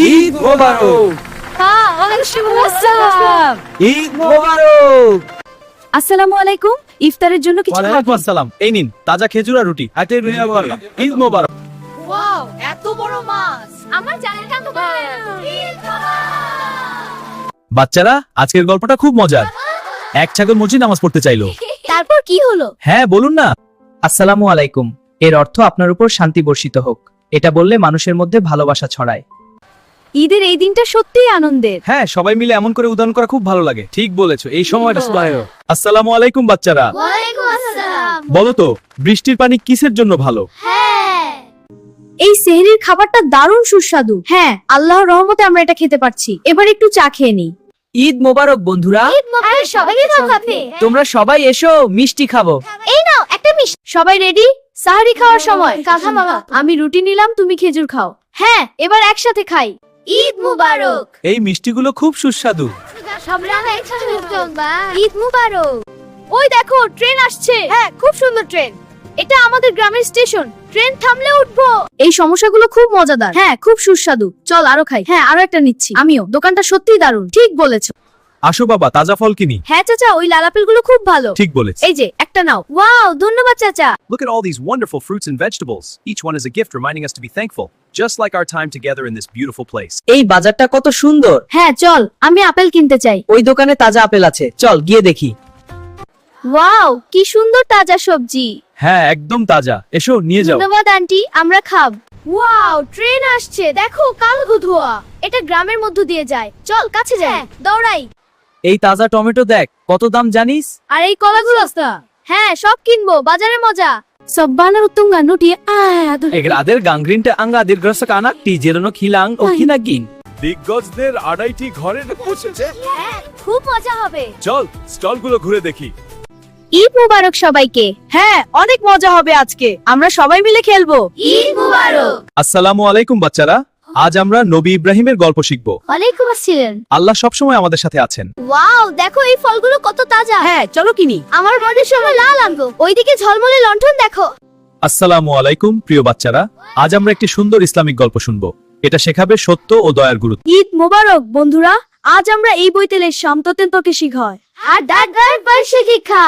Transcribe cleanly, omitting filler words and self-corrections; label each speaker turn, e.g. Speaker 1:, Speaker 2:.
Speaker 1: ঈদ মোবারক। ঈদ মোবারক।
Speaker 2: আসসালামু আলাইকুম। ইফতারের জন্য কিছু
Speaker 1: ওয়ালাইকুম আসসালাম। এই নিন তাজা খেজুর আর রুটি। হাতে রুইয়া বললাম ঈদ মোবারক।
Speaker 2: ওয়াও, এত বড় মাছ। আমার জানেন তো
Speaker 1: বাচ্চারা, আজকের গল্পটা খুব মজার। এক ছাগল মসজিদ নামাজ পড়তে চাইলো।
Speaker 2: তারপর কি হলো?
Speaker 1: হ্যাঁ বলুন না।
Speaker 3: আসসালামু আলাইকুম। এর অর্থ আপনার উপর শান্তি বর্ষিত হোক। এটা বললে মানুষের মধ্যে ভালোবাসা ছড়ায়।
Speaker 2: ঈদের এই দিনটা সত্যিই আনন্দের।
Speaker 1: হ্যাঁ, সবাই মিলে এমন করে উদাহরণ করা খুব ভালো লাগে। ঠিক বলেছো, এই সময়টা সুবহানাল্লাহ। আসসালামু আলাইকুম বাচ্চারা।
Speaker 2: ওয়ালাইকুম আসসালাম।
Speaker 1: বলো তো, বৃষ্টির পানি কিসের জন্য ভালো?
Speaker 2: এই সেহরির খাবারটা দারুণ সুস্বাদু। হ্যাঁ, আল্লাহর রহমতে আমরা এটা খেতে পারছি। এবার একটু চা খেয়ে নি।
Speaker 3: ঈদ মোবারক বন্ধুরা।
Speaker 2: সবাইকে খাবে।
Speaker 3: তোমরা সবাই এসো, মিষ্টি খাবো।
Speaker 2: এই নাও একটা মিষ্টি। সবাই রেডি? সাহরি খাওয়ার সময়। কাকা মামা, আমি রুটি নিলাম, তুমি খেজুর খাও। হ্যাঁ, এবার একসাথে খাই। ঈদ মুবারক।
Speaker 1: এই মিষ্টিগুলো খুব সুস্বাদু।
Speaker 2: ঈদ মুবারক। ওই দেখো, ট্রেন আসছে। হ্যাঁ, খুব সুন্দর ট্রেন। এটা আমাদের গ্রামের স্টেশন। ট্রেন থামলে উঠবো। এই সমস্যাগুলো খুব মজাদার। হ্যাঁ, খুব সুস্বাদু। চল আরো খাই। হ্যাঁ, আরো একটা নিচ্ছি। আমিও। দোকানটা সত্যিই দারুণ। ঠিক বলেছো।
Speaker 1: আসো বাবা, তাজা ফল কিনি।
Speaker 2: হ্যাঁ চাচা, ওই লাল আপেলগুলো খুব ভালো।
Speaker 1: ঠিক বলেছ।
Speaker 2: এই যে একটা নাও। ওয়াও, ধন্যবাদ চাচা।
Speaker 4: Look at all these wonderful fruits and vegetables. Each one is a gift reminding us to be thankful, just like our time together in this beautiful place.
Speaker 3: এই বাজারটা কত সুন্দর।
Speaker 2: হ্যাঁ চল, আমি আপেল কিনতে চাই।
Speaker 3: ওই দোকানে তাজা আপেল আছে, চল গিয়ে দেখি।
Speaker 2: ওয়াও, কি সুন্দর তাজা সবজি।
Speaker 1: হ্যাঁ, একদম তাজা। এসো নিয়ে যাও।
Speaker 2: ধন্যবাদ আন্টি, আমরা খাব। ওয়াও, ট্রেন আসছে। দেখো, কালো ধোঁয়া। এটা গ্রামের মধ্য দিয়ে যায়। চল কাছে যাই। দৌড়াই।
Speaker 3: এই তাজা টমেটো দেখ, কত দাম জানিস?
Speaker 2: আর এই কলাগুলো? হ্যাঁ, সব কিনবো। বাজারে মজা। সব্বানার উত্তঙ্গা নুটি
Speaker 1: এগ্রাদের গাংগ্রিনটা আঙ্গাদের গ্রসক আনাক টিজেরনো খিলাং ও খিনাগিন।
Speaker 4: দিগ্গজদের আড়াইটি ঘরে পৌঁছেছে।
Speaker 2: হ্যাঁ, খুব মজা হবে।
Speaker 4: চল স্টলগুলো ঘুরে দেখি।
Speaker 2: ঈদ মুবারক সবাইকে।
Speaker 3: হ্যাঁ, অনেক মজা হবে আজকে। আমরা সবাই মিলে খেলবো।
Speaker 2: ঈদ মুবারক।
Speaker 1: আসসালামু আলাইকুম বাচ্চারা। আজ আমরা নবী ইব্রাহিমের গল্প শিখব।
Speaker 2: ওয়ালাইকুম আসসালাম।
Speaker 1: আল্লাহ সবসময় আমাদের সাথে আছেন।
Speaker 2: ওয়াও, দেখো এই ফলগুলো কত তাজা।
Speaker 3: হ্যাঁ, চলো কিনি।
Speaker 2: আমার বড়ির সময় লাল আঙ্গুর। ওইদিকে ঝলমলে লণ্ঠন দেখো।
Speaker 1: আসসালামু আলাইকুম প্রিয় বাচ্চারা। আজ আমরা একটি সুন্দর ইসলামিক গল্প শুনবো। এটা শেখাবে সত্য ও দয়ার গুরুত্ব।
Speaker 2: ঈদ মোবারক বন্ধুরা। আজ আমরা এই বইতেলে শামততেন তোকে শিখায়। আর দাদার পাশে শিখা।